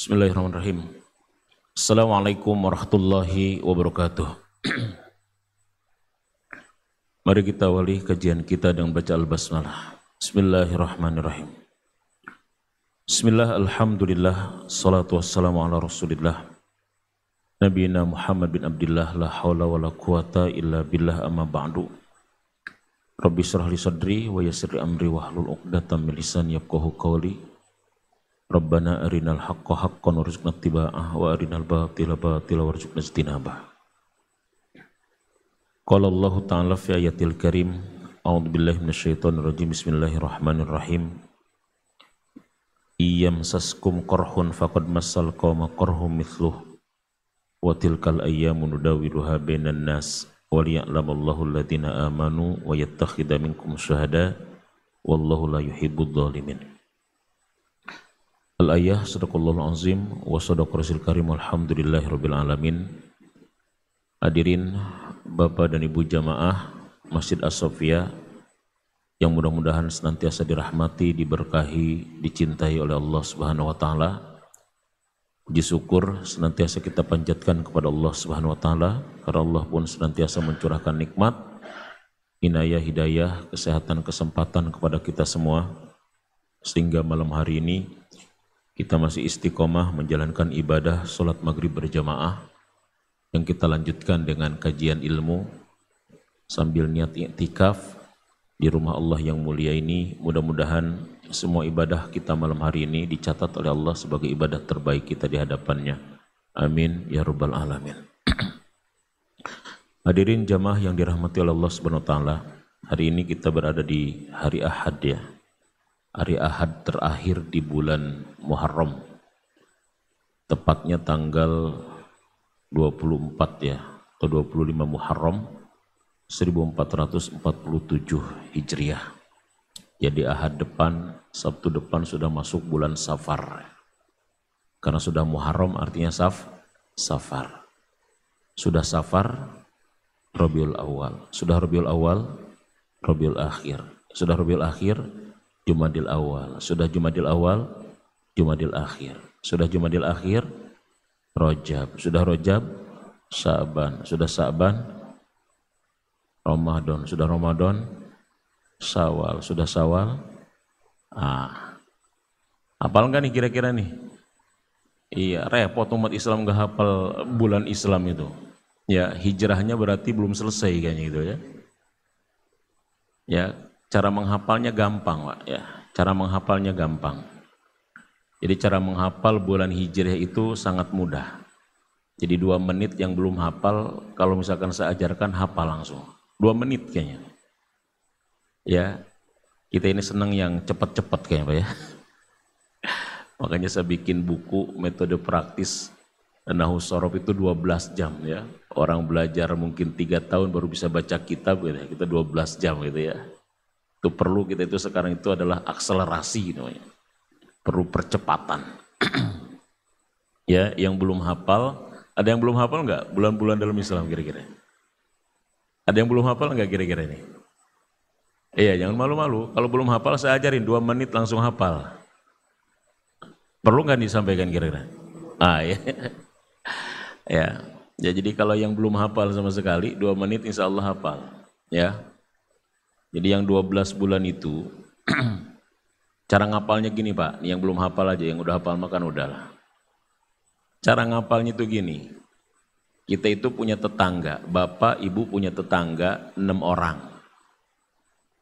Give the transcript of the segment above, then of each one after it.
Bismillahirrahmanirrahim. Assalamualaikum warahmatullahi wabarakatuh. Mari kita awali kajian kita dengan baca al-basmalah. Bismillahirrahmanirrahim. Bismillah, alhamdulillah, salatu wassalamu ala rasulillah Nabiyina Muhammad bin Abdillah, la hawla wa la quwata illa billah, amma ba'du. Rabbi syrah li sadri wa yassir li amri wahlul uqdatam min lisani yafqahu qawli. Rabbana arinal haqqa haqqan warzuqna ittiba'ah wa arinal batila batila warzuqna ijtinabah. Qala Allah ta'ala fi ayatil karim, a'udzu billahi minasyaitonir rajim, bismillahirrahmanirrahim. Iyamsaskum qarhun faqad massal qauma qarhum mithluh wa tilkal ayyamu nudawiluha bainan nas wa liya'lamallahu alladziina amanu wa yattakhidha minkum syuhada wallahu la yuhibbudz dzalimin. Al-ayah, sadaqallahul azim wa sadaqa rasul karim, alhamdulillahi rabbil alamin. Hadirin Bapak dan Ibu jamaah Masjid As-Sofia yang mudah-mudahan senantiasa dirahmati, diberkahi, dicintai oleh Allah Subhanahu wa taala. Puji syukur senantiasa kita panjatkan kepada Allah Subhanahu wa taala karena Allah pun senantiasa mencurahkan nikmat, inayah, hidayah, kesehatan, kesempatan kepada kita semua sehingga malam hari ini kita masih istiqomah menjalankan ibadah sholat maghrib berjamaah yang kita lanjutkan dengan kajian ilmu sambil niat i'tikaf di rumah Allah yang mulia ini. Mudah-mudahan semua ibadah kita malam hari ini dicatat oleh Allah sebagai ibadah terbaik kita di hadapannya. Amin ya rabbal alamin. Hadirin jamaah yang dirahmati oleh Allah Subhanahu wa taala, hari ini kita berada di hari Ahad ya. Hari Ahad terakhir di bulan Muharram, tepatnya tanggal 24 ya, atau 25 Muharram 1447 Hijriah. Jadi Ahad depan, Sabtu depan sudah masuk bulan Safar. Karena sudah Muharram artinya Safar. Sudah Safar, Rabiul Awal. Sudah Rabiul Awal, Rabiul Akhir. Sudah Rabiul Akhir, Jumadil Awal. Sudah Jumadil Awal, Jumadil Akhir. Sudah Jumadil Akhir, Rajab. Sudah Rajab, Sa'ban. Sudah Sa'ban, Ramadan. Sudah Ramadan, Syawal. Sudah Syawal. Hafal nggak nih kira-kira nih? Iya, repot umat Islam nggak hafal bulan Islam itu. Ya, hijrahnya berarti belum selesai kayaknya gitu ya. Ya, cara menghafalnya gampang, Pak ya. Cara menghafalnya gampang. Jadi cara menghafal bulan Hijriah itu sangat mudah. Jadi 2 menit yang belum hafal, kalau misalkan saya ajarkan hafal langsung. 2 menit kayaknya. Ya, kita ini senang yang cepat-cepat kayaknya, Pak ya. Makanya saya bikin buku metode praktis Nahwu Shorof itu 12 jam ya. Orang belajar mungkin 3 tahun baru bisa baca kitab gitu ya. Kita 12 jam gitu ya. Itu perlu kita itu sekarang itu adalah akselerasi namanya. Perlu percepatan. Ya, yang belum hafal, ada yang belum hafal enggak bulan-bulan dalam Islam kira-kira? Ada yang belum hafal enggak kira-kira ini? Iya, jangan malu-malu. Kalau belum hafal saya ajarin 2 menit langsung hafal. Perlu enggak disampaikan kira-kira? Ya. Ya. Ya, jadi kalau yang belum hafal sama sekali 2 menit insya Allah hafal. Ya. Jadi yang 12 bulan itu, cara ngapalnya gini Pak, yang belum hafal aja, yang udah hafal makan udahlah. Cara ngapalnya itu gini, kita itu punya tetangga, bapak ibu punya tetangga 6 orang.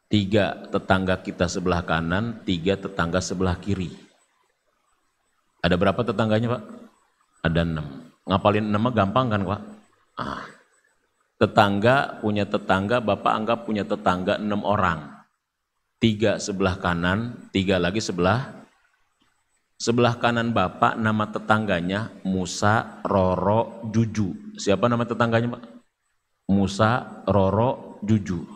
3 tetangga kita sebelah kanan, 3 tetangga sebelah kiri. Ada berapa tetangganya Pak? Ada 6. Ngapalin 6 gampang kan Pak? Tetangga punya tetangga, bapak anggap punya tetangga 6 orang. 3 sebelah kanan, 3 lagi sebelah kanan bapak, nama tetangganya Musa, Roro, Juju. Siapa nama tetangganya Pak? Musa, Roro, Juju.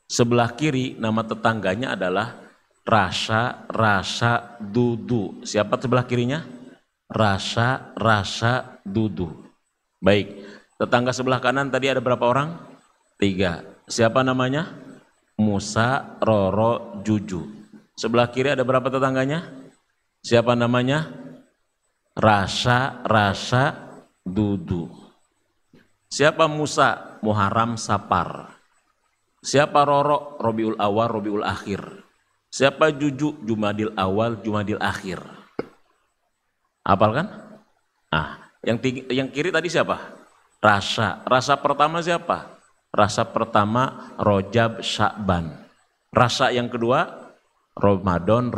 Sebelah kiri nama tetangganya adalah Rasha, Dudu. Siapa sebelah kirinya? Rasha, Dudu. Baik. Tetangga sebelah kanan tadi ada berapa orang? 3. Siapa namanya? Musa, Roro, Juju. Sebelah kiri ada berapa tetangganya? Siapa namanya? Rasa dudu. Siapa Musa? Muharram Safar. Siapa Roro? Robiul Awal, Robiul Akhir. Siapa Juju? Jumadil Awal, Jumadil Akhir. Hafal kan? Yang kiri tadi siapa? Rasa pertama siapa? Rasa pertama Rojab Sya'ban. Rasa yang kedua Ramadan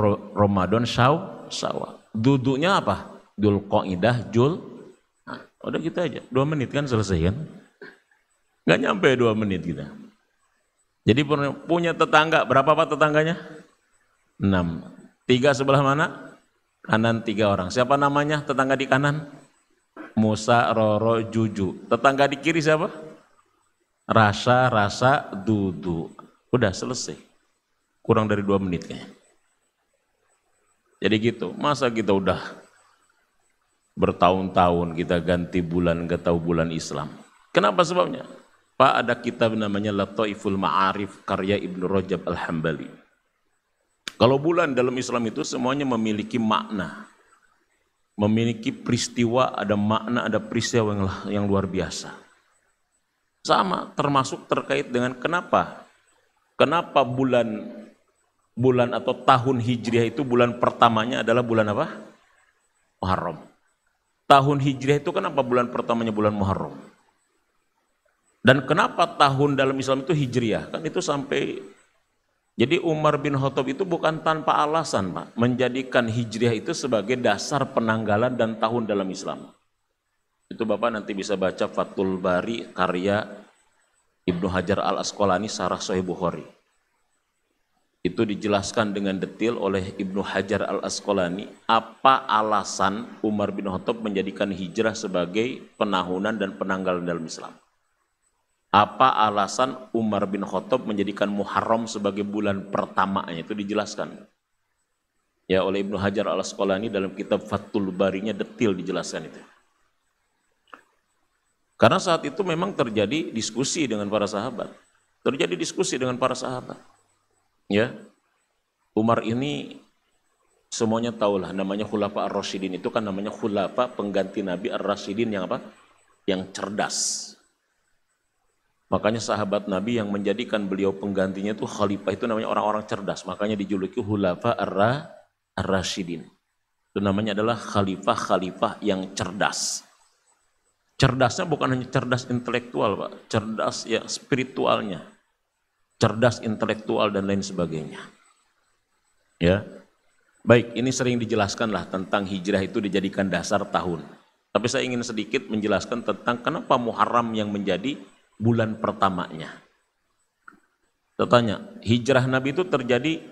Syawal. Dudunya apa? Dzulqa'dah udah gitu aja. 2 menit kan selesai kan? Nggak nyampe 2 menit kita. Jadi punya tetangga, berapa Pak tetangganya? 6. 3 sebelah mana? Kanan 3 orang. Siapa namanya tetangga di kanan? Musa, Roro, Juju. Tetangga di kiri siapa? Rasa, Dudu. Udah selesai. Kurang dari 2 menit kayaknya. Jadi gitu, masa kita udah bertahun-tahun kita ganti bulan, nggak tahu bulan Islam. Kenapa sebabnya? Pak, ada kitab namanya Lataiful Ma'arif karya Ibnu Rajab Al-Hambali. Kalau bulan dalam Islam itu semuanya memiliki makna. Memiliki peristiwa, ada makna, ada peristiwa yang luar biasa. Sama, termasuk terkait dengan kenapa bulan atau tahun Hijriah itu bulan pertamanya adalah bulan apa? Muharram. Tahun Hijriah itu kenapa bulan pertamanya bulan Muharram? Dan kenapa tahun dalam Islam itu Hijriah? Kan itu sampai, jadi Umar bin Khattab itu bukan tanpa alasan Pak, menjadikan Hijriah itu sebagai dasar penanggalan dan tahun dalam Islam. Itu Bapak nanti bisa baca Fathul Bari karya Ibnu Hajar Al-Asqalani Syarah Sahih Bukhari. Itu dijelaskan dengan detail oleh Ibnu Hajar Al-Asqalani apa alasan Umar bin Khattab menjadikan hijrah sebagai penahunan dan penanggalan dalam Islam. Apa alasan Umar bin Khattab menjadikan Muharram sebagai bulan pertamanya, itu dijelaskan. Ya, oleh Ibnu Hajar Al-Asqalani dalam kitab Fathul Barinya detail dijelaskan itu. Karena saat itu memang terjadi diskusi dengan para sahabat. Ya, Umar ini semuanya tahulah namanya Khulafa Ar-Rasyidin, itu kan namanya Khulafa pengganti Nabi Ar-Rasyidin yang apa? Yang cerdas. Makanya sahabat Nabi yang menjadikan beliau penggantinya itu khalifah itu namanya orang-orang cerdas. Makanya dijuluki Khulafa Ar-Rasyidin. Itu namanya adalah khalifah-khalifah yang cerdas. Cerdasnya bukan hanya cerdas intelektual Pak, cerdas ya spiritualnya. Cerdas intelektual dan lain sebagainya. Ya. Baik, ini sering dijelaskan lah tentang hijrah itu dijadikan dasar tahun. Tapi saya ingin sedikit menjelaskan tentang kenapa Muharram yang menjadi bulan pertamanya. Saya tanya, hijrah Nabi itu terjadi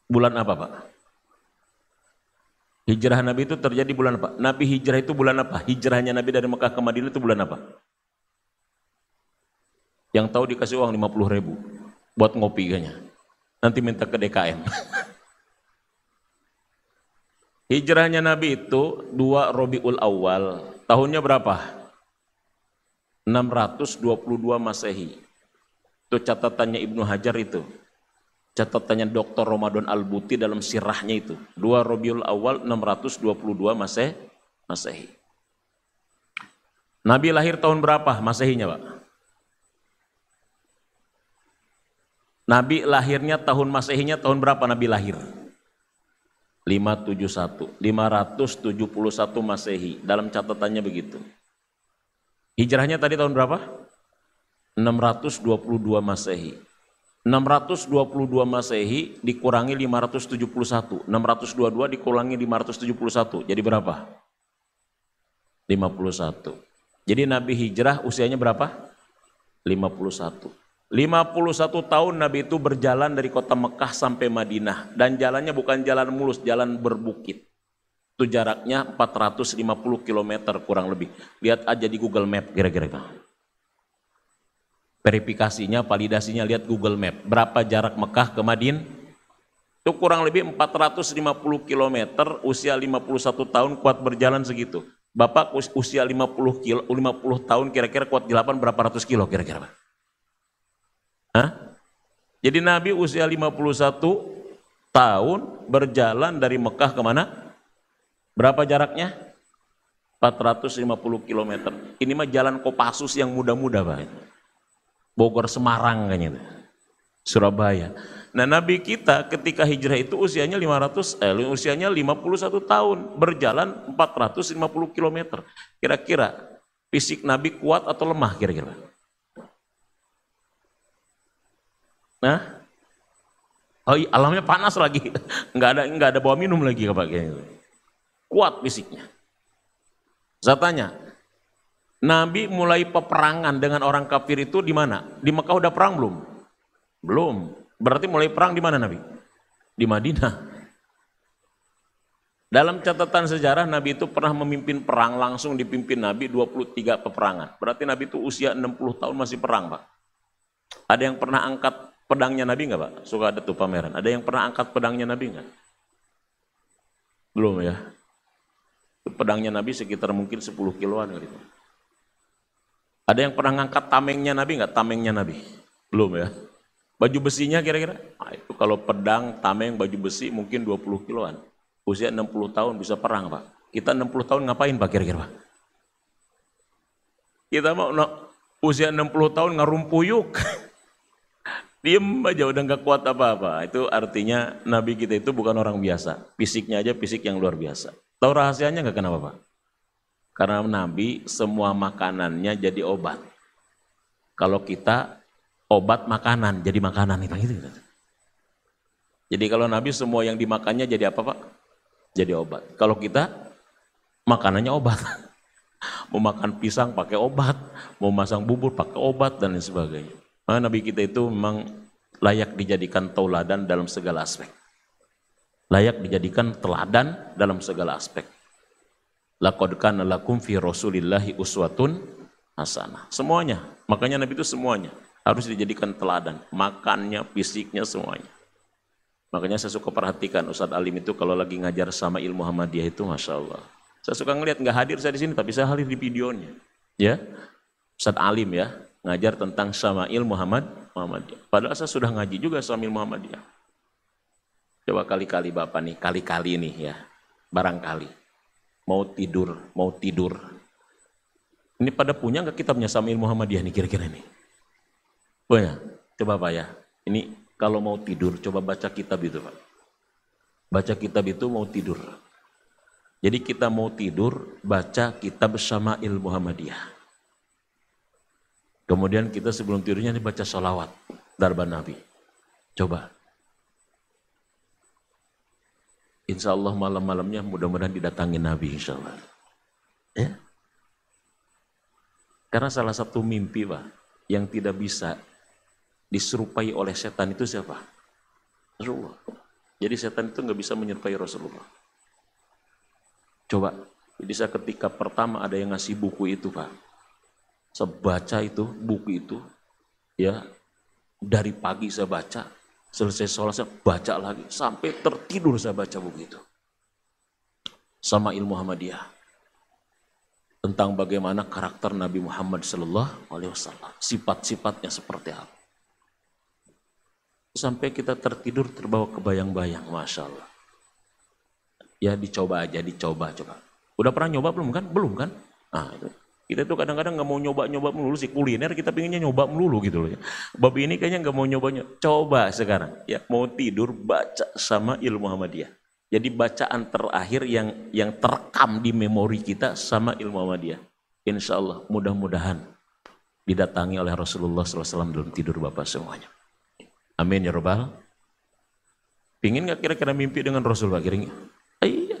bulan apa Pak? Hijrah Nabi itu terjadi bulan apa? Nabi hijrah itu bulan apa? Hijrahnya Nabi dari Mekah ke Madinah itu bulan apa? Yang tahu dikasih uang 50.000 buat ngopi kayaknya. Nanti minta ke DKM. Hijrahnya Nabi itu 2 Robiul Awal. Tahunnya berapa? 622 Masehi. Itu catatannya Ibnu Hajar itu. Catatannya Dr. Ramadan Al-Buti dalam sirahnya itu. 2 Robiul Awal 622 Masehi. Nabi lahir tahun berapa Masehinya Pak? Nabi lahirnya tahun Masehinya tahun berapa Nabi lahir? 571 Masehi. Dalam catatannya begitu. Hijrahnya tadi tahun berapa? 622 Masehi. 622 Masehi dikurangi 571. 622 dikurangi 571. Jadi berapa? 51. Jadi Nabi hijrah usianya berapa? 51. 51 tahun Nabi itu berjalan dari kota Mekah sampai Madinah. Dan jalannya bukan jalan mulus, jalan berbukit. Itu jaraknya 450 km kurang lebih. Lihat aja di Google Map kira-kira. Verifikasinya, validasinya lihat Google Map. Berapa jarak Mekah ke Madinah? Itu kurang lebih 450 km, usia 51 tahun kuat berjalan segitu. Bapak usia 50 tahun kira-kira kuat jalan berapa ratus kilo kira-kira? Hah? Jadi Nabi usia 51 tahun berjalan dari Mekah ke mana? Berapa jaraknya? 450 km. Ini mah jalan Kopassus yang mudah-mudah, Pak. Bogor Semarang kayaknya itu. Surabaya. Nah, Nabi kita ketika hijrah itu usianya 51 tahun, berjalan 450 km. Kira-kira fisik Nabi kuat atau lemah kira-kira? Nah, oh iya, alamnya panas lagi, nggak ada bawa minum lagi kayaknya. Kuat fisiknya. Saya tanya, Nabi mulai peperangan dengan orang kafir itu di mana? Di Mekah udah perang belum? Belum. Berarti mulai perang di mana Nabi? Di Madinah. Dalam catatan sejarah Nabi itu pernah memimpin perang, langsung dipimpin Nabi 23 peperangan. Berarti Nabi itu usia 60 tahun masih perang, Pak. Ada yang pernah angkat pedangnya Nabi nggak, Pak? Suka ada tuh pameran. Ada yang pernah angkat pedangnya Nabi nggak? Belum ya. Pedangnya Nabi sekitar mungkin 10 kiloan gitu. Ada yang pernah ngangkat tamengnya Nabi nggak? Tamengnya Nabi? Belum ya. Baju besinya kira-kira? Nah, itu kalau pedang, tameng, baju besi mungkin 20 kiloan. Usia 60 tahun bisa perang, Pak. Kita 60 tahun ngapain, Pak, kira-kira, Pak? Kita mau usia 60 tahun ngarumpuyuk. Diem aja udah nggak kuat apa-apa. Itu artinya Nabi kita itu bukan orang biasa. Fisiknya aja fisik yang luar biasa. Tahu rahasianya nggak, kenapa, Pak? Karena Nabi semua makanannya jadi obat. Kalau kita obat makanan, jadi makanan gitu. Jadi kalau Nabi semua yang dimakannya jadi apa, Pak? Jadi obat. Kalau kita makanannya obat. Mau makan pisang pakai obat, mau masang bubur pakai obat dan lain sebagainya. Nah, Nabi kita itu memang layak dijadikan tauladan dalam segala aspek. Layak dijadikan teladan dalam segala aspek. Laqad kana lakum fi Rasulillahi uswatun hasanah. Semuanya. Makanya Nabi itu semuanya harus dijadikan teladan, makannya, fisiknya, semuanya. Makanya saya suka perhatikan Ustadz Alim itu kalau lagi ngajar sama ilmu Muhammadiyah itu, Masya Allah. Saya suka ngelihat, nggak hadir saya di sini, tapi saya hadir di videonya. Ya, Ustadz Alim ya, ngajar tentang Syama'il Muhammadiyah. Padahal saya sudah ngaji juga Syama'il Muhammadiyah. Coba kali-kali Bapak nih, kali-kali nih ya, barangkali. Mau tidur. Ini pada punya nggak kitabnya Syama'il Muhammadiyah nih kira-kira nih? Punya? Coba Pak ya, ini kalau mau tidur, coba baca kitab itu Pak. Baca kitab itu mau tidur. Jadi kita mau tidur, baca kitab Syama'il Muhammadiyah. Kemudian kita sebelum tidurnya ini baca sholawat, darban Nabi. Coba. Insya Allah malam-malamnya mudah-mudahan didatangi Nabi insya Allah. Ya. Karena salah satu mimpi Pak, yang tidak bisa diserupai oleh setan itu siapa? Rasulullah. Jadi setan itu nggak bisa menyerupai Rasulullah. Coba, jadi saya ketika pertama ada yang ngasih buku itu Pak, saya baca itu, buku itu, ya dari pagi saya baca, selesai sholat saya baca lagi, sampai tertidur saya baca buku itu. Syama'il Muhammadiyah. Tentang bagaimana karakter Nabi Muhammad SAW, sifat-sifatnya seperti apa. Sampai kita tertidur terbawa kebayang-bayang, Masya Allah. Ya dicoba aja, dicoba. Udah pernah nyoba belum kan? Belum kan? Nah itu. Kita tuh kadang-kadang nggak mau nyoba melulu sih kuliner, kita pengennya nyoba melulu gitu loh ya. Bab ini kayaknya nggak mau nyobanya. Coba sekarang, ya mau tidur baca Syama'il Muhammadiyah. Jadi bacaan terakhir yang terekam di memori kita Syama'il Muhammadiyah. Insya Allah mudah-mudahan didatangi oleh Rasulullah SAW dalam tidur Bapak semuanya. Amin ya Rabbal. Pingin nggak kira-kira mimpi dengan Rasul Pak? Kira-kira? Iya.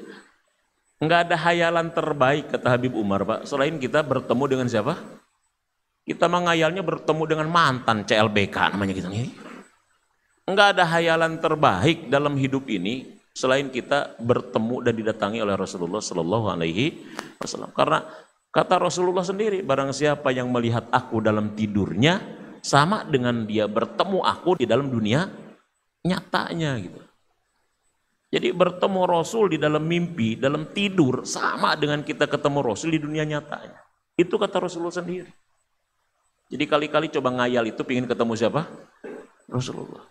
Nggak ada hayalan terbaik kata Habib Umar Pak. Selain kita bertemu dengan siapa? Kita mengayalnya bertemu dengan mantan CLBK namanya gitu. Nggak ada hayalan terbaik dalam hidup ini selain kita bertemu dan didatangi oleh Rasulullah Sallallahu Alaihi Wasallam. Karena kata Rasulullah sendiri, barang siapa yang melihat aku dalam tidurnya, sama dengan dia bertemu aku di dalam dunia nyatanya gitu. Jadi bertemu Rasul di dalam mimpi, dalam tidur, sama dengan kita ketemu Rasul di dunia nyatanya. Itu kata Rasulullah sendiri. Jadi kali-kali coba ngayal itu pingin ketemu siapa? Rasulullah.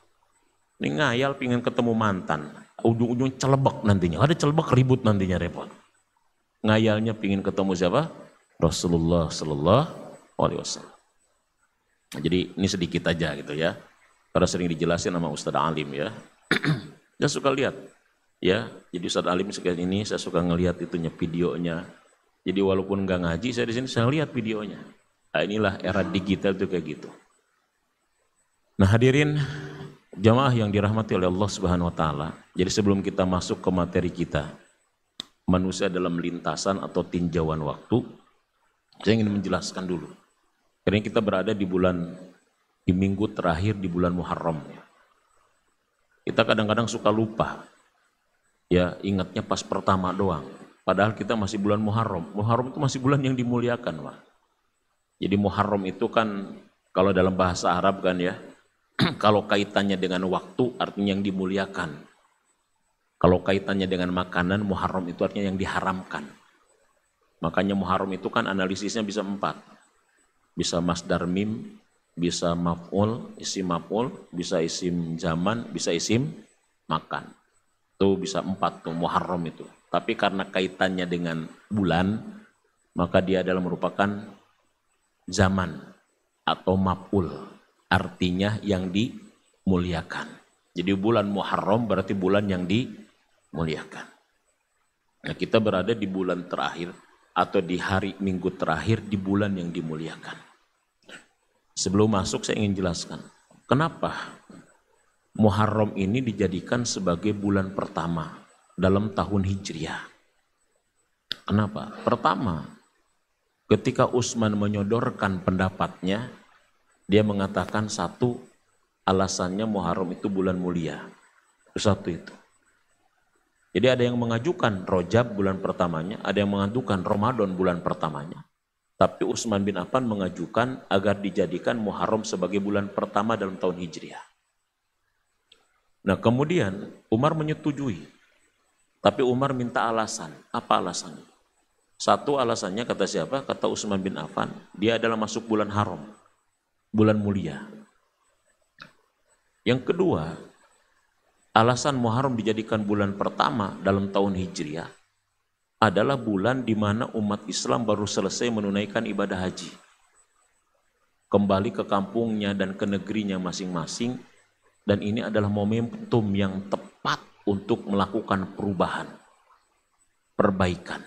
Ini ngayal pingin ketemu mantan. Ujung-ujung celebek nantinya. Ada celebek ribut nantinya repot. ngayalnya pingin ketemu siapa? Rasulullah Sallallahu Alaihi Wasallam. Nah, jadi ini sedikit aja gitu ya, karena sering dijelasin sama Ustadz Alim ya. Saya suka lihat ya, jadi Ustadz Alim sekian ini saya suka ngelihat itunya videonya. Jadi walaupun nggak ngaji, saya di sini saya lihat videonya. Nah, inilah era digital itu kayak gitu. Nah hadirin jamaah yang dirahmati oleh Allah Subhanahu Wa Taala. Jadi sebelum kita masuk ke materi kita, manusia dalam lintasan atau tinjauan waktu, saya ingin menjelaskan dulu. Karena kita berada di minggu terakhir di bulan Muharram. Kita kadang-kadang suka lupa, ya ingatnya pas pertama doang. Padahal kita masih bulan Muharram. Muharram itu masih bulan yang dimuliakan, Pak. Jadi Muharram itu kan kalau dalam bahasa Arab kan ya, kalau kaitannya dengan waktu artinya yang dimuliakan. Kalau kaitannya dengan makanan, Muharram itu artinya yang diharamkan. Makanya Muharram itu kan analisisnya bisa 4. Bisa masdar mim, bisa maf'ul, isim maf'ul, bisa isim zaman, bisa isim makan. Itu bisa 4 tuh Muharram itu. Tapi karena kaitannya dengan bulan, maka dia adalah merupakan zaman atau maf'ul. Artinya yang dimuliakan. Jadi bulan Muharram berarti bulan yang dimuliakan. Nah, kita berada di bulan terakhir atau di hari minggu terakhir di bulan yang dimuliakan. Sebelum masuk saya ingin jelaskan, kenapa Muharram ini dijadikan sebagai bulan pertama dalam tahun Hijriah. Kenapa? Pertama, ketika Utsman menyodorkan pendapatnya, dia mengatakan satu, alasannya Muharram itu bulan mulia. Satu itu. Jadi ada yang mengajukan Rajab bulan pertamanya, ada yang mengajukan Ramadan bulan pertamanya. Tapi Utsman bin Affan mengajukan agar dijadikan Muharram sebagai bulan pertama dalam tahun Hijriah. Nah kemudian Umar menyetujui. Tapi Umar minta alasan. Apa alasannya? Satu alasannya kata siapa? Kata Utsman bin Affan. Dia adalah masuk bulan haram. Bulan mulia. Yang kedua, alasan Muharram dijadikan bulan pertama dalam tahun Hijriah adalah bulan di mana umat Islam baru selesai menunaikan ibadah haji. Kembali ke kampungnya dan ke negerinya masing-masing, dan ini adalah momentum yang tepat untuk melakukan perubahan, perbaikan.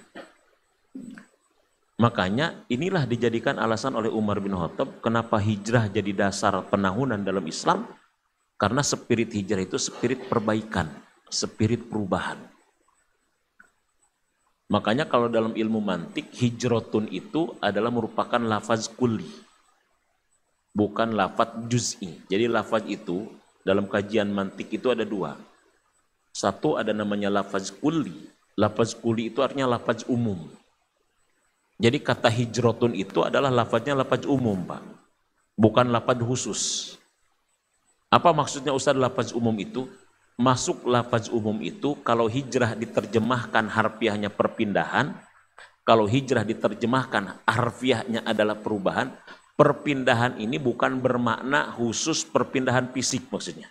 Makanya inilah dijadikan alasan oleh Umar bin Khattab kenapa hijrah jadi dasar penahunan dalam Islam, karena spirit hijrah itu spirit perbaikan, spirit perubahan. Makanya kalau dalam ilmu mantik, hijrotun itu adalah merupakan lafaz kulli, bukan lafaz juz'i. Jadi lafaz itu dalam kajian mantik itu ada 2. Satu ada namanya lafaz kulli. Lafaz kulli itu artinya lafaz umum. Jadi kata hijrotun itu adalah lafaznya lafaz umum, Pak. Bukan lafaz khusus. Apa maksudnya Ustaz lafaz umum itu? Masuk lafaz umum itu kalau hijrah diterjemahkan harfiahnya perpindahan, kalau hijrah diterjemahkan harfiahnya adalah perubahan, perpindahan ini bukan bermakna khusus perpindahan fisik maksudnya.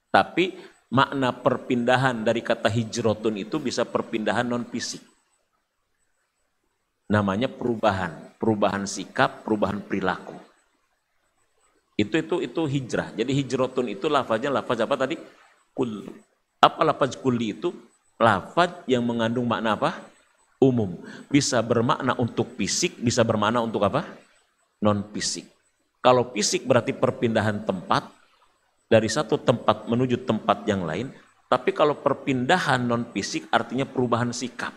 Tapi makna perpindahan dari kata hijrotun itu bisa perpindahan non fisik. Namanya perubahan, perubahan sikap, perubahan perilaku. Itu hijrah. Jadi hijrotun itu lafaznya lafaz apa tadi? Kulli. Apa lafaz kulli itu? Lafaz yang mengandung makna apa? Umum. Bisa bermakna untuk fisik, bisa bermakna untuk apa? Non fisik. Kalau fisik berarti perpindahan tempat dari satu tempat menuju tempat yang lain, tapi kalau perpindahan non fisik artinya perubahan sikap,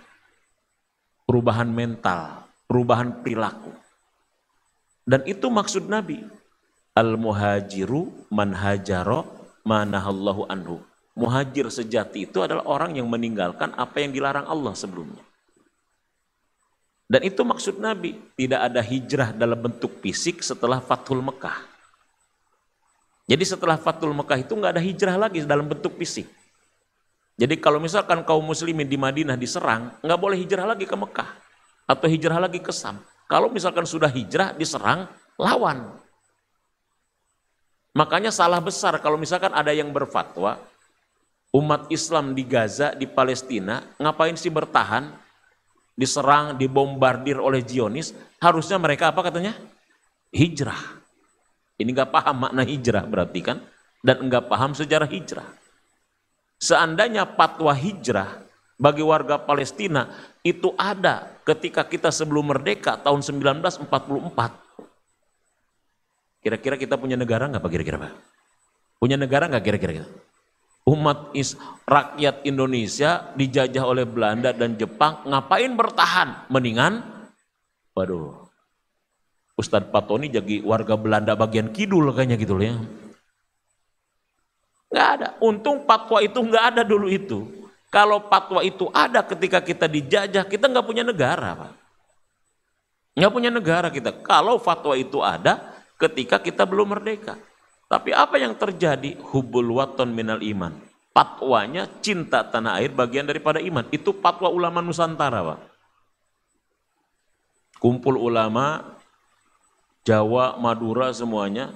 perubahan mental, perubahan perilaku. Dan itu maksud Nabi. Al-muhajiru man hajaro manahallahu anhu. Muhajir sejati itu adalah orang yang meninggalkan apa yang dilarang Allah sebelumnya. Dan itu maksud Nabi. Tidak ada hijrah dalam bentuk fisik setelah Fathul Mekah. Jadi setelah Fathul Mekah itu nggak ada hijrah lagi dalam bentuk fisik. Jadi kalau misalkan kaum muslimin di Madinah diserang, nggak boleh hijrah lagi ke Mekah. Atau hijrah lagi ke Sam. Kalau misalkan sudah hijrah, diserang, lawan. Makanya salah besar kalau misalkan ada yang berfatwa, umat Islam di Gaza, di Palestina, ngapain sih bertahan? diserang, dibombardir oleh Zionis, harusnya mereka apa katanya? Hijrah. Ini nggak paham makna hijrah berarti kan, dan nggak paham sejarah hijrah. Seandainya fatwa hijrah bagi warga Palestina itu ada ketika kita sebelum merdeka tahun 1944. Kira-kira kita punya negara nggak Pak kira-kira Pak? Punya negara nggak kira-kira kita? Rakyat Indonesia dijajah oleh Belanda dan Jepang, ngapain bertahan? Mendingan, waduh, Ustadz Patoni jadi warga Belanda bagian kidul kayaknya gitu loh ya. Nggak ada, untung fatwa itu nggak ada dulu itu. Kalau fatwa itu ada ketika kita dijajah, kita nggak punya negara Pak. Nggak punya negara kita. Kalau fatwa itu ada ketika kita belum merdeka. Tapi apa yang terjadi? Hubbul waton minal iman. Fatwanya cinta tanah air bagian daripada iman. Itu fatwa ulama Nusantara Pak. Kumpul ulama Jawa, Madura semuanya.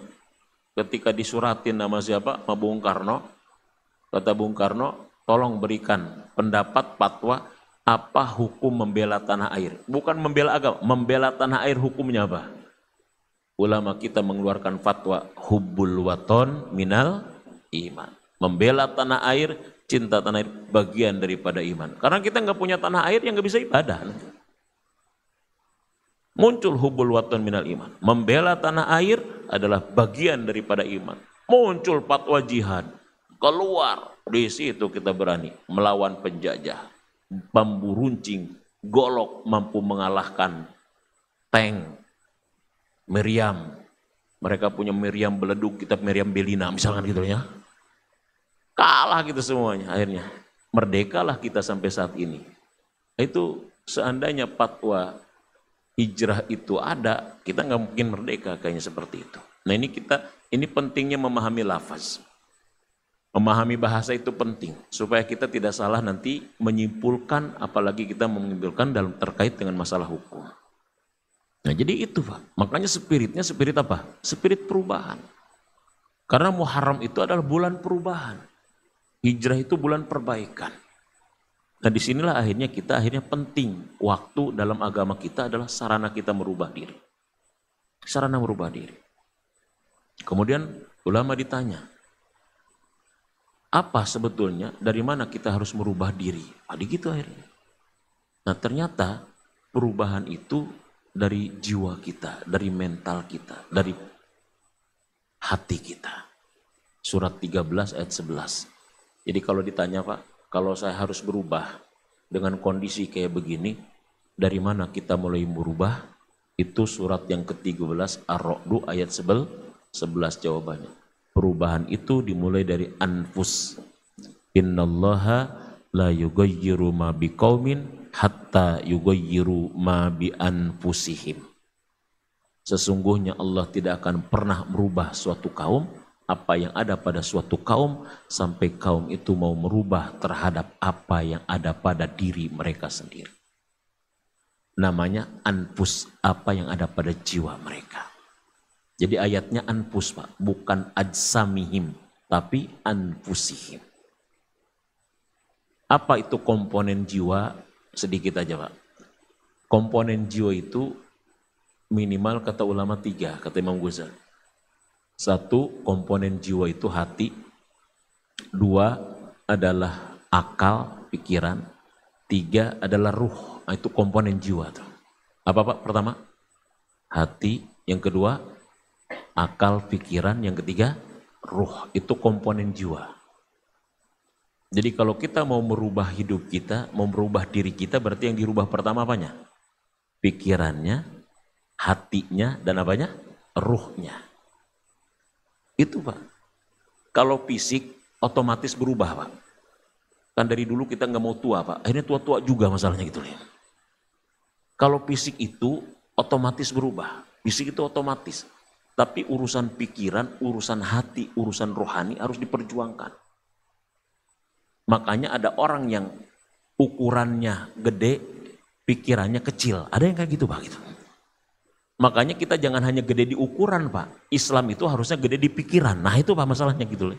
Ketika disuratin nama siapa? Sama Bung Karno. Kata Bung Karno, tolong berikan pendapat fatwa apa hukum membela tanah air. Bukan membela agama, membela tanah air hukumnya apa? Ulama kita mengeluarkan fatwa hubbul waton minal iman. Membela tanah air, cinta tanah air bagian daripada iman. Karena kita nggak punya tanah air yang nggak bisa ibadah. Muncul hubbul waton minal iman. Membela tanah air adalah bagian daripada iman. Muncul fatwa jihad. Keluar, di situ kita berani melawan penjajah. Bambu runcing, golok mampu mengalahkan tank. Meriam, mereka punya meriam beleduk, kita meriam belina, misalkan gitu ya. Kalah gitu semuanya, akhirnya merdekalah kita sampai saat ini. Itu seandainya fatwa hijrah itu ada, kita nggak mungkin merdeka kayaknya seperti itu. Nah ini pentingnya memahami lafaz. Memahami bahasa itu penting, supaya kita tidak salah nanti menyimpulkan, apalagi kita menyimpulkan dalam terkait dengan masalah hukum. Nah jadi itu Pak, makanya spiritnya spirit apa? Spirit perubahan. Karena Muharram itu adalah bulan perubahan. Hijrah itu bulan perbaikan. Nah disinilah akhirnya penting. Waktu dalam agama kita adalah sarana kita merubah diri. Sarana merubah diri. Kemudian ulama ditanya, apa sebetulnya dari mana kita harus merubah diri? Tadi gitu akhirnya. Nah ternyata perubahan itu dari jiwa kita, dari mental kita, dari hati kita. Surat 13 ayat 11. Jadi kalau ditanya Pak, kalau saya harus berubah dengan kondisi kayak begini, dari mana kita mulai berubah? Itu surat yang ke-13 Ar-Ra'd ayat 11 jawabannya. Perubahan itu dimulai dari anfus. Innallaha la yughayyiru ma biqaumin hatta yughayyiru ma bi anfusihim. Sesungguhnya Allah tidak akan pernah merubah suatu kaum, apa yang ada pada suatu kaum, sampai kaum itu mau merubah terhadap apa yang ada pada diri mereka sendiri. Namanya anfus, apa yang ada pada jiwa mereka. Jadi ayatnya anfus Pak, bukan ajsamihim, tapi anfusihim. Apa itu komponen jiwa? Sedikit aja Pak. Komponen jiwa itu minimal kata ulama 3, kata Imam Ghazali. 1, komponen jiwa itu hati. 2 adalah akal, pikiran. 3 adalah ruh. Nah, itu komponen jiwa tuh. Apa Pak? Pertama, hati. Yang kedua, akal, pikiran. Yang ketiga, ruh. Itu komponen jiwa. Jadi kalau kita mau merubah hidup kita, mau merubah diri kita, berarti yang dirubah pertama apanya? Pikirannya, hatinya, dan apanya? Ruhnya. Itu Pak. Kalau fisik otomatis berubah Pak. Kan dari dulu kita nggak mau tua Pak. Akhirnya tua-tua juga masalahnya gitu. Kalau fisik itu otomatis berubah. Fisik itu otomatis. Tapi urusan pikiran, urusan hati, urusan rohani harus diperjuangkan. Makanya ada orang yang ukurannya gede, pikirannya kecil. Ada yang kayak gitu Pak. Gitu. Makanya kita jangan hanya gede di ukuran Pak. Islam itu harusnya gede di pikiran. Nah itu Pak masalahnya gitu.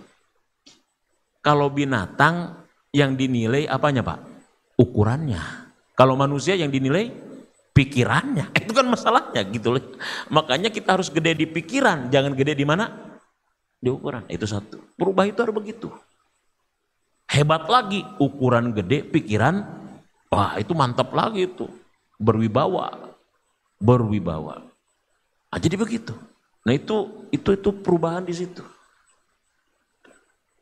Kalau binatang yang dinilai apanya Pak? Ukurannya. Kalau manusia yang dinilai pikirannya, itu kan masalahnya gitu loh. Makanya kita harus gede di pikiran, jangan gede di mana? Di ukuran. Itu satu. Berubah itu harus begitu. Hebat lagi, ukuran gede, pikiran, wah itu mantap lagi itu. Berwibawa. Nah, jadi begitu. Nah itu perubahan di situ.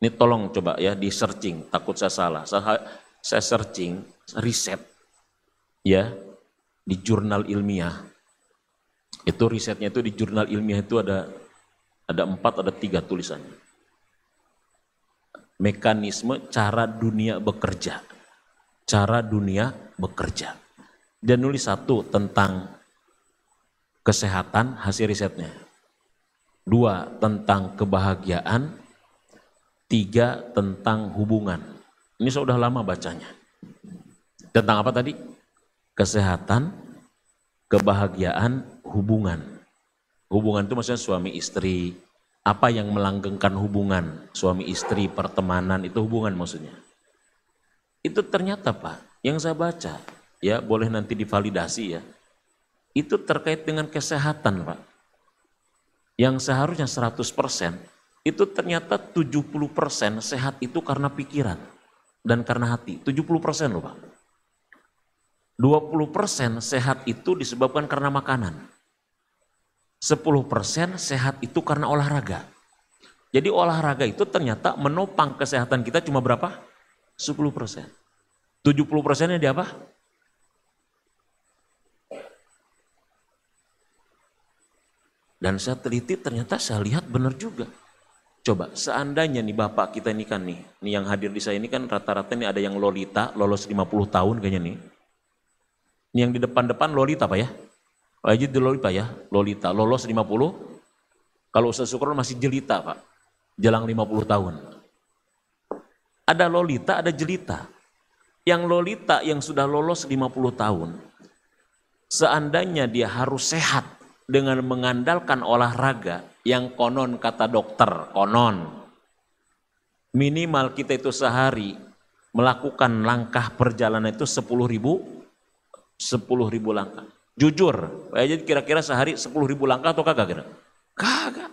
Ini tolong coba ya di searching, takut saya salah. Saya searching, riset ya di jurnal ilmiah. Itu risetnya itu di jurnal ilmiah itu ada 4, ada 3 tulisannya. Mekanisme cara dunia bekerja. Cara dunia bekerja. Dan nulis 1 tentang kesehatan, hasil risetnya. 2 tentang kebahagiaan. 3 tentang hubungan. Ini sudah lama bacanya. Tentang apa tadi? Kesehatan, kebahagiaan, hubungan. Hubungan itu maksudnya suami istri. Apa yang melanggengkan hubungan? Suami istri, pertemanan, itu hubungan maksudnya. Itu ternyata Pak, yang saya baca, ya boleh nanti divalidasi ya. Itu terkait dengan kesehatan Pak. Yang seharusnya 100%, itu ternyata 70% sehat itu karena pikiran dan karena hati. 70% loh Pak. 20% sehat itu disebabkan karena makanan. 10% sehat itu karena olahraga. Jadi olahraga itu ternyata menopang kesehatan kita cuma berapa? 10%. 70%-nya di apa? Dan saya teliti ternyata saya lihat benar juga. Coba seandainya nih bapak kita ini kan nih yang hadir di saya ini kan rata-rata nih ada yang lolita, lolos 50 tahun kayaknya nih. Ini yang di depan-depan lolita Pak ya? Pak Haji di lolita ya? Lolita, lolos 50. Kalau Ustaz Sukron masih jelita Pak, jelang 50 tahun. Ada lolita, ada jelita. Yang lolita yang sudah lolos 50 tahun, seandainya dia harus sehat dengan mengandalkan olahraga, yang konon kata dokter, konon minimal kita itu sehari melakukan langkah perjalanan itu 10.000 langkah. Jujur, jadi kira-kira sehari 10.000 langkah atau kagak kira? Kagak.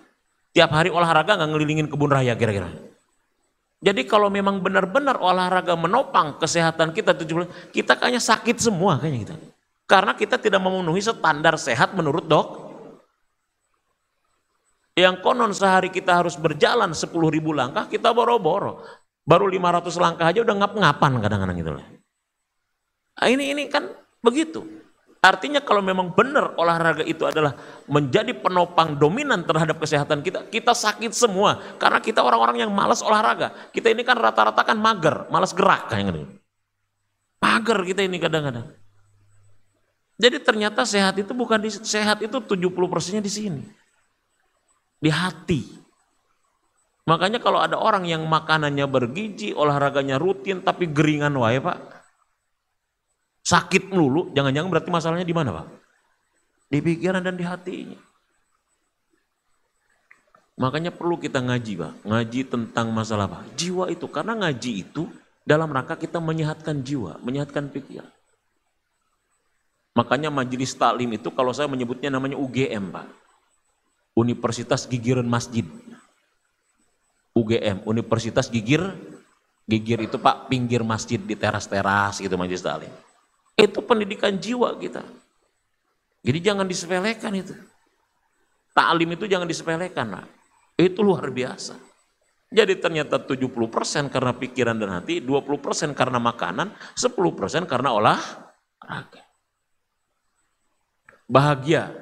Tiap hari olahraga nggak ngelilingin kebun raya kira-kira. Jadi kalau memang benar-benar olahraga menopang kesehatan kita, kita kayaknya sakit semua kayaknya kita. Karena kita tidak memenuhi standar sehat menurut dok. Yang konon sehari kita harus berjalan 10.000 langkah, kita boro-boro. Baru 500 langkah aja udah ngap-ngapan kadang-kadang gitu. Nah, ini kan begitu. Artinya kalau memang benar olahraga itu adalah menjadi penopang dominan terhadap kesehatan kita, kita sakit semua. Karena kita orang-orang yang malas olahraga. Kita ini kan rata-rata kan mager, malas gerak kayaknya. Mager kita ini kadang-kadang. Jadi ternyata sehat itu bukan sehat itu 70%-nya di sini. Di hati. Makanya kalau ada orang yang makanannya bergizi, olahraganya rutin tapi geringan wae Pak. Sakit melulu, jangan-jangan berarti masalahnya di mana Pak? Di pikiran dan di hatinya. Makanya perlu kita ngaji Pak, ngaji tentang masalah apa? Jiwa itu, karena ngaji itu dalam rangka kita menyehatkan jiwa, menyehatkan pikiran. Makanya majelis taklim itu kalau saya menyebutnya namanya UGM Pak. Universitas Gigiran Masjid. UGM, Universitas Gigir itu Pak pinggir masjid di teras-teras gitu majelis taklim. Itu pendidikan jiwa kita. Jadi jangan disepelekan itu. Taklim itu jangan disepelekan Pak. Itu luar biasa. Jadi ternyata 70% karena pikiran dan hati, 20% karena makanan, 10% karena olahraga. Bahagia.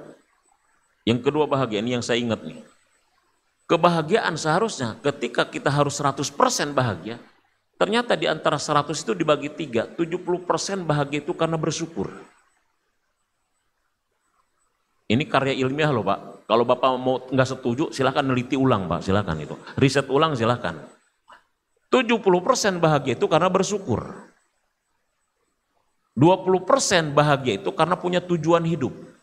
Yang kedua bahagia, ini yang saya ingat nih. Kebahagiaan seharusnya ketika kita harus 100% bahagia, ternyata di antara 100 itu dibagi 3, 70% bahagia itu karena bersyukur. Ini karya ilmiah loh Pak. Kalau Bapak mau nggak setuju silahkan neliti ulang Pak, silahkan itu. Riset ulang silahkan. 70% bahagia itu karena bersyukur. 20% bahagia itu karena punya tujuan hidup.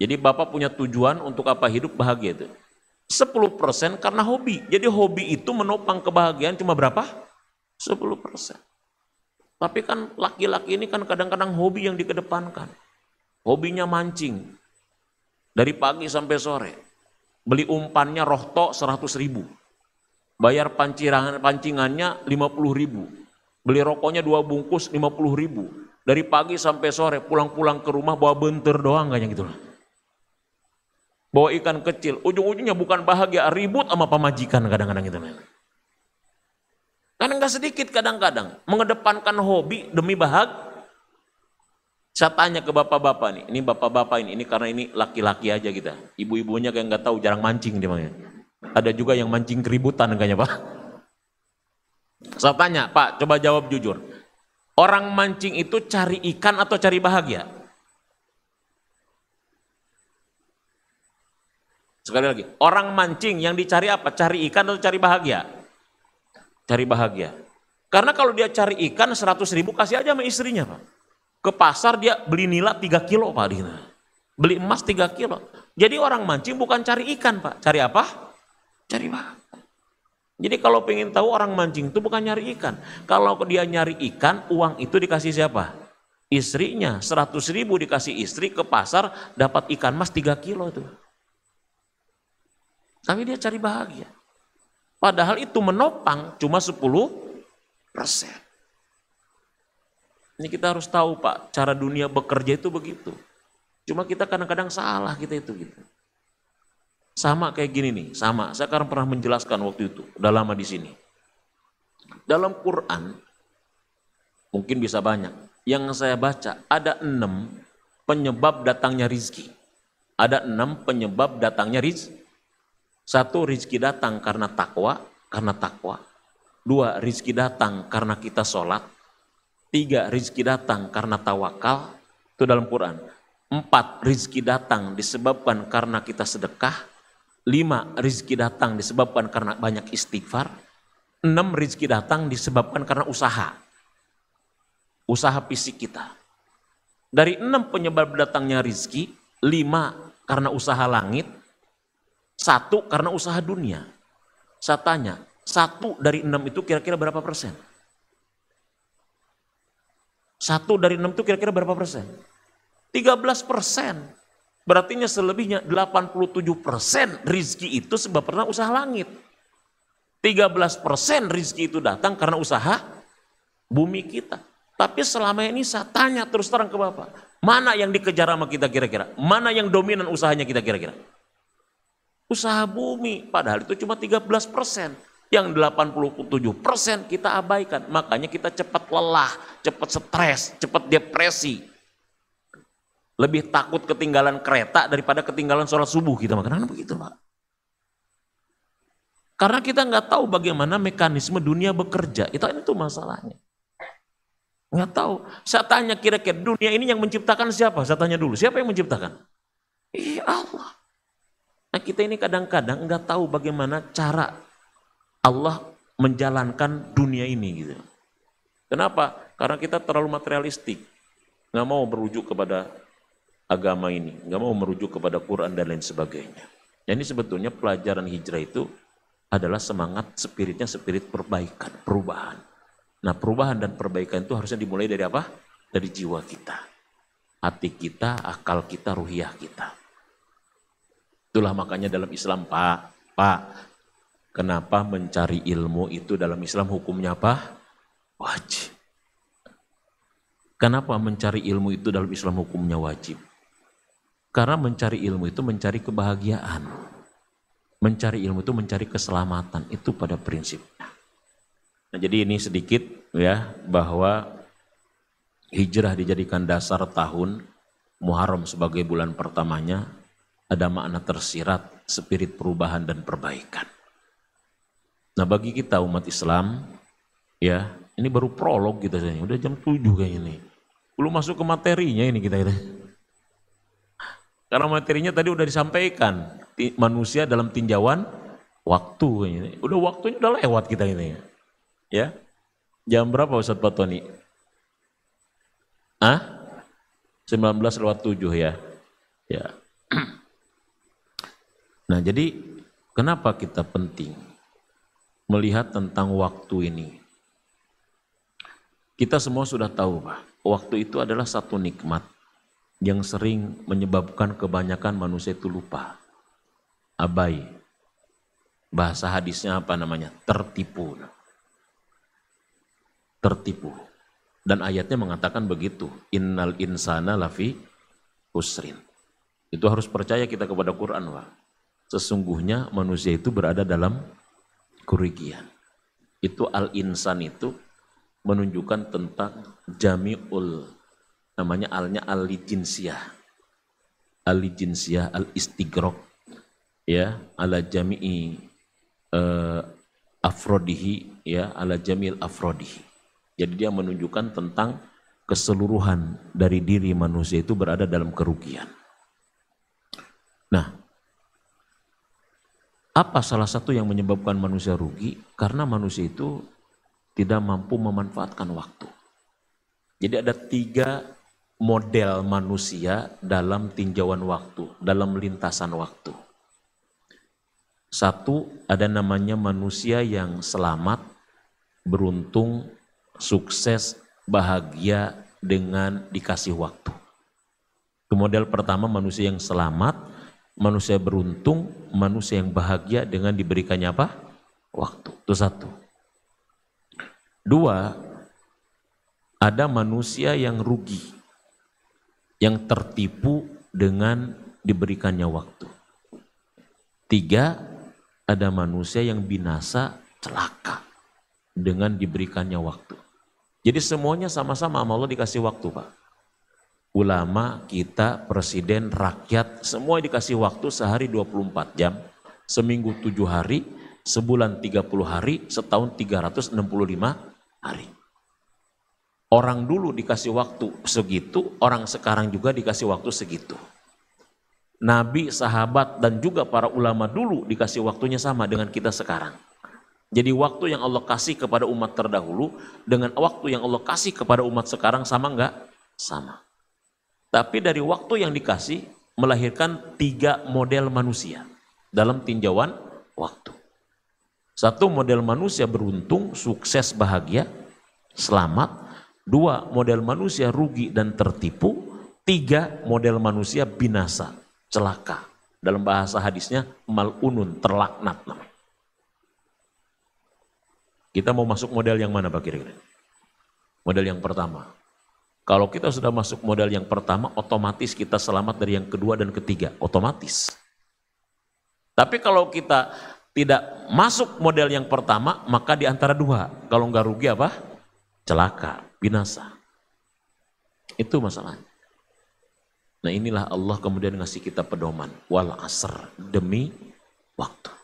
Jadi Bapak punya tujuan untuk apa hidup bahagia itu. 10% karena hobi. Jadi hobi itu menopang kebahagiaan cuma berapa? 10%. Tapi kan laki-laki ini kan kadang-kadang hobi yang dikedepankan. Hobinya mancing. Dari pagi sampai sore. Beli umpannya rohto 100.000. Bayar pancingannya 50.000. Beli rokoknya 2 bungkus 50.000. Dari pagi sampai sore pulang-pulang ke rumah bawa bentar doang kayaknya gitu. Bawa ikan kecil, ujung-ujungnya bukan bahagia, ribut sama pemajikan kadang-kadang gitu. Karena nggak sedikit kadang-kadang mengedepankan hobi demi bahagia. Saya tanya ke bapak-bapak nih, ini bapak-bapak ini karena ini laki-laki aja kita. Ibu-ibunya kayak nggak tahu, jarang mancing dia makanya. Ada juga yang mancing keributan kayaknya Pak. Saya tanya, Pak, coba jawab jujur. Orang mancing itu cari ikan atau cari bahagia? Sekali lagi, orang mancing yang dicari apa? Cari ikan atau cari bahagia? Cari bahagia. Karena kalau dia cari ikan 100.000 kasih aja sama istrinya Pak. Ke pasar dia beli nila 3 kilo Pak. Beli emas 3 kilo. Jadi orang mancing bukan cari ikan Pak. Cari apa? Cari bahagia. Jadi kalau pengen tahu orang mancing itu bukan nyari ikan. Kalau dia nyari ikan, uang itu dikasih siapa? Istrinya. 100.000 dikasih istri, ke pasar dapat ikan emas 3 kilo itu. Tapi dia cari bahagia. Padahal itu menopang cuma 10%. Ini kita harus tahu Pak, cara dunia bekerja itu begitu. Cuma kita kadang-kadang salah kita itu gitu. Sama kayak gini nih, sama. Saya kan pernah menjelaskan waktu itu, udah lama di sini. Dalam Quran, mungkin bisa banyak. Yang saya baca, ada 6 penyebab datangnya rizki. Ada 6 penyebab datangnya rizki. 1, rizki datang karena takwa. 2, rizki datang karena kita sholat. 3, rizki datang karena tawakal. Itu dalam Quran. 4, rizki datang disebabkan karena kita sedekah. 5, rizki datang disebabkan karena banyak istighfar. 6, rizki datang disebabkan karena usaha. Usaha fisik kita. Dari 6 penyebab datangnya rizki, 5 karena usaha langit, 1 karena usaha dunia. Saya tanya, 1 dari 6 itu kira-kira berapa persen? 1 dari 6 itu kira-kira berapa persen? 13%. Berarti selebihnya 87% rizki itu sebab karena usaha langit. 13% rizki itu datang karena usaha bumi kita. Tapi selama ini saya tanya terus terang ke Bapak, mana yang dikejar sama kita kira-kira? Mana yang dominan usahanya kita kira-kira? Usaha bumi, padahal itu cuma 13%. Yang 87% kita abaikan. Makanya kita cepat lelah, cepat stres, cepat depresi. Lebih takut ketinggalan kereta daripada ketinggalan sholat subuh kita. Kenapa begitu Pak? Karena kita nggak tahu bagaimana mekanisme dunia bekerja. Itu masalahnya. Nggak tahu. Saya tanya kira-kira dunia ini yang menciptakan siapa? Saya tanya dulu. Siapa yang menciptakan? Iya Allah. Nah kita ini kadang-kadang nggak tahu bagaimana cara Allah menjalankan dunia ini gitu. Kenapa? Karena kita terlalu materialistik. Nggak mau merujuk kepada agama ini, nggak mau merujuk kepada Quran dan lain sebagainya. Jadi sebetulnya pelajaran hijrah itu adalah semangat spiritnya, spirit perbaikan, perubahan. Nah perubahan dan perbaikan itu harusnya dimulai dari apa? Dari jiwa kita, hati kita, akal kita, ruhiyah kita. Itulah makanya dalam Islam Pak, kenapa mencari ilmu itu dalam Islam hukumnya apa? Wajib. Kenapa mencari ilmu itu dalam Islam hukumnya wajib? Karena mencari ilmu itu mencari kebahagiaan. Mencari ilmu itu mencari keselamatan. Itu pada prinsipnya. Nah jadi ini sedikit ya bahwa hijrah dijadikan dasar tahun Muharram sebagai bulan pertamanya. Ada makna tersirat, spirit perubahan dan perbaikan. Nah bagi kita umat Islam, ya ini baru prolog kita gitu, udah jam 7 kayaknya nih. Belum masuk ke materinya ini kita. Karena materinya tadi udah disampaikan, manusia dalam tinjauan waktu kayaknya. Udah waktunya udah lewat kita ini. Ya. Jam berapa Ustadz Pak Tony? 19:07 ya. Ya. Nah jadi kenapa kita penting melihat tentang waktu ini? Kita semua sudah tahu, Pak, waktu itu adalah satu nikmat yang sering menyebabkan kebanyakan manusia itu lupa, abai. Bahasa hadisnya apa namanya? Tertipu. Tertipu. Dan ayatnya mengatakan begitu, innal insana lafi husrin. Itu harus percaya kita kepada Quran, Pak. Sesungguhnya manusia itu berada dalam kerugian. Itu al-insan itu menunjukkan tentang jami'ul, namanya alnya al-jinsiyah. Al-jinsiyah, al-istigrok, ya, ala jami'i afrodihi, ya, ala jamil afrodihi. Jadi dia menunjukkan tentang keseluruhan dari diri manusia itu berada dalam kerugian. Nah, apa salah satu yang menyebabkan manusia rugi? Karena manusia itu tidak mampu memanfaatkan waktu. Jadi ada 3 model manusia dalam tinjauan waktu, dalam lintasan waktu. 1, ada namanya manusia yang selamat, beruntung, sukses, bahagia dengan dikasih waktu. Itu model pertama, manusia yang selamat, manusia beruntung, manusia yang bahagia dengan diberikannya apa? Waktu. Itu 1. 2, ada manusia yang rugi, yang tertipu dengan diberikannya waktu. 3, ada manusia yang binasa, celaka dengan diberikannya waktu. Jadi semuanya sama-sama sama Allah dikasih waktu, Pak. Ulama, kita, presiden, rakyat, semua dikasih waktu sehari 24 jam, seminggu 7 hari, sebulan 30 hari, setahun 365 hari. Orang dulu dikasih waktu segitu, orang sekarang juga dikasih waktu segitu. Nabi, sahabat, dan juga para ulama dulu dikasih waktunya sama dengan kita sekarang. Jadi waktu yang Allah kasih kepada umat terdahulu dengan waktu yang Allah kasih kepada umat sekarang sama enggak? Sama. Tapi dari waktu yang dikasih melahirkan 3 model manusia dalam tinjauan waktu. 1, model manusia beruntung, sukses, bahagia, selamat. 2, model manusia rugi dan tertipu. 3, model manusia binasa, celaka. Dalam bahasa hadisnya mal'unun, terlaknat. Kita mau masuk model yang mana, Pak, kira-kira? Model yang pertama. Kalau kita sudah masuk model yang pertama, otomatis kita selamat dari yang kedua dan ketiga, otomatis. Tapi kalau kita tidak masuk model yang pertama, maka di antara 2, kalau nggak rugi apa? Celaka, binasa. Itu masalahnya. Nah, inilah Allah kemudian ngasih kita pedoman, wal asr, demi waktu.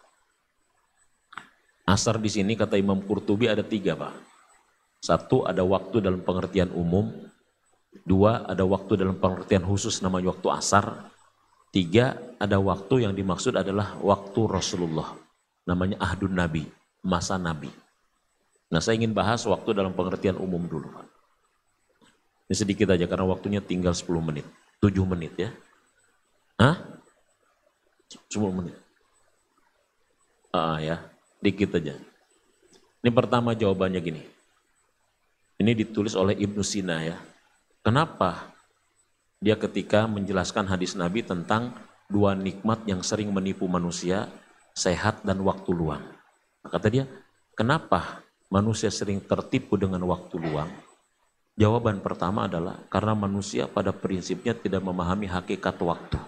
Asar di sini kata Imam Qurtubi ada 3, Pak. 1, ada waktu dalam pengertian umum. 2, ada waktu dalam pengertian khusus namanya waktu asar. 3, ada waktu yang dimaksud adalah waktu Rasulullah. Namanya ahdun Nabi, masa Nabi. Nah, saya ingin bahas waktu dalam pengertian umum dulu, Pak. Ini sedikit aja karena waktunya tinggal 10 menit. 7 menit ya. Hah? 10 menit. Ya. Dikit aja. Ini pertama jawabannya gini. Ini ditulis oleh Ibnu Sina ya. Kenapa dia ketika menjelaskan hadis Nabi tentang 2 nikmat yang sering menipu manusia, sehat dan waktu luang. Kata dia, kenapa manusia sering tertipu dengan waktu luang? Jawaban pertama adalah karena manusia pada prinsipnya tidak memahami hakikat waktu.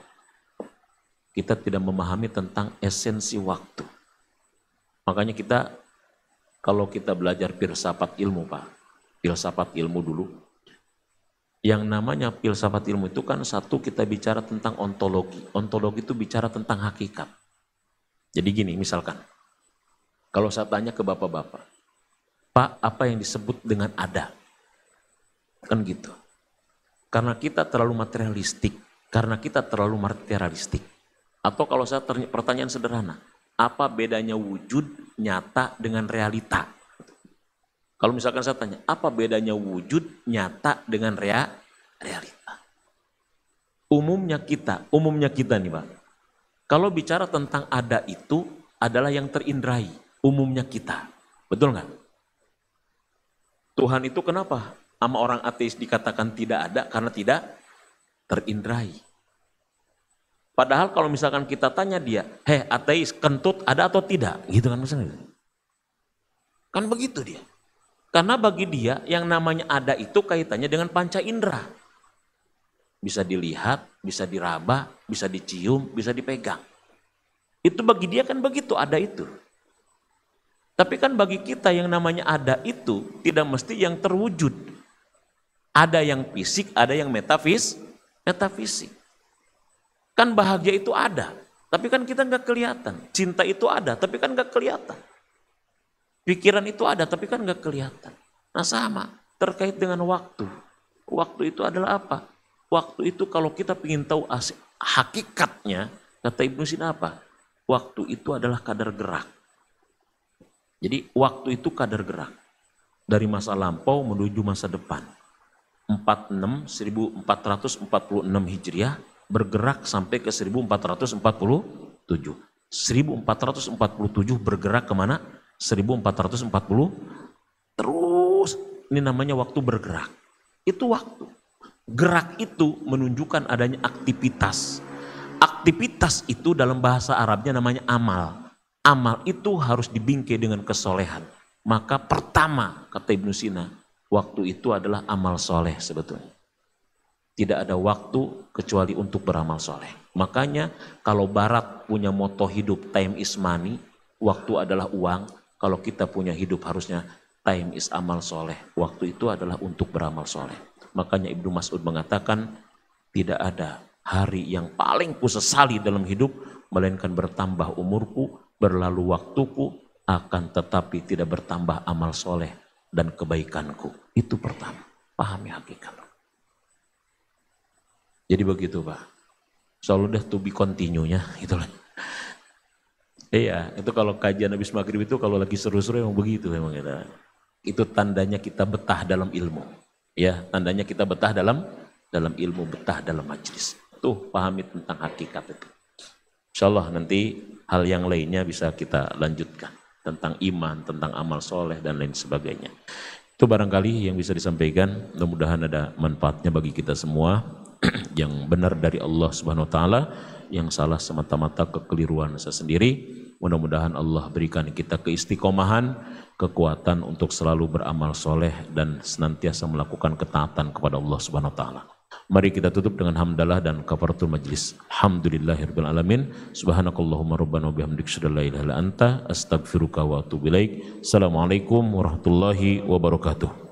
Kita tidak memahami tentang esensi waktu. Makanya kita, kalau kita belajar filsafat ilmu, Pak, filsafat ilmu dulu, yang namanya filsafat ilmu itu kan 1, kita bicara tentang ontologi. Ontologi itu bicara tentang hakikat. Jadi gini, misalkan, kalau saya tanya ke bapak-bapak, Pak, apa yang disebut dengan ada? Kan gitu. Karena kita terlalu materialistik, karena kita terlalu materialistik. Atau kalau saya pertanyaan sederhana, apa bedanya wujud nyata dengan realita? Kalau misalkan saya tanya, apa bedanya wujud nyata dengan realita? Umumnya kita nih, Pak. Kalau bicara tentang ada itu adalah yang terindrai, umumnya kita. Betul nggak? Tuhan itu kenapa sama orang ateis dikatakan tidak ada? Karena tidak terindrai. Padahal kalau misalkan kita tanya dia, heh ateis, kentut ada atau tidak? Gitu kan misalnya. Kan begitu dia. Karena bagi dia yang namanya ada itu kaitannya dengan panca indera. Bisa dilihat, bisa diraba, bisa dicium, bisa dipegang. Itu bagi dia kan begitu, ada itu. Tapi kan bagi kita yang namanya ada itu tidak mesti yang terwujud. Ada yang fisik, ada yang metafisik. Kan bahagia itu ada, tapi kan kita nggak kelihatan. Cinta itu ada, tapi kan nggak kelihatan. Pikiran itu ada, tapi kan nggak kelihatan. Nah sama, terkait dengan waktu. Waktu itu adalah apa? Waktu itu kalau kita ingin tahu hakikatnya, kata Ibnu Sina apa? Waktu itu adalah kadar gerak. Jadi waktu itu kadar gerak. Dari masa lampau menuju masa depan. 1446 Hijriah bergerak sampai ke 1447. 1447 bergerak kemana? 1440. Terus ini namanya waktu bergerak. Itu waktu. Gerak itu menunjukkan adanya aktivitas. Aktivitas itu dalam bahasa Arabnya namanya amal. Amal itu harus dibingkai dengan kesolehan. Maka pertama, kata Ibnu Sina, waktu itu adalah amal soleh sebetulnya. Tidak ada waktu kecuali untuk beramal soleh. Makanya kalau Barat punya moto hidup time is money, waktu adalah uang. Kalau kita punya hidup harusnya time is amal soleh. Waktu itu adalah untuk beramal soleh. Makanya Ibnu Mas'ud mengatakan, tidak ada hari yang paling kusesali dalam hidup, melainkan bertambah umurku, berlalu waktuku, akan tetapi tidak bertambah amal soleh dan kebaikanku. Itu pertama, pahami hakikat. Jadi begitu Pak, selalu deh to be continue-nya itulah. Iya, itu kalau kajian habis maghrib itu kalau lagi seru-seru emang begitu memang kita. Itu tandanya kita betah dalam ilmu. Ya, tandanya kita betah dalam ilmu, betah dalam majelis. Tuh pahami tentang hakikat itu. Insyaallah nanti hal yang lainnya bisa kita lanjutkan. Tentang iman, tentang amal soleh dan lain sebagainya. Itu barangkali yang bisa disampaikan. Mudah-mudahan ada manfaatnya bagi kita semua. Yang benar dari Allah Subhanahu Wa Taala, yang salah semata-mata kekeliruan sendiri. Mudah-mudahan Allah berikan kita keistiqomahan, kekuatan untuk selalu beramal soleh dan senantiasa melakukan ketaatan kepada Allah Subhanahu Wa Taala. Mari kita tutup dengan hamdalah dan kafaratul majlis. Alhamdulillahirabbil alamin. Subhanakallahumma rabbana wa bihamdika asyhadu an la ilaha illa anta astaghfiruka wa atubu ilaik. Assalamualaikum warahmatullahi wabarakatuh.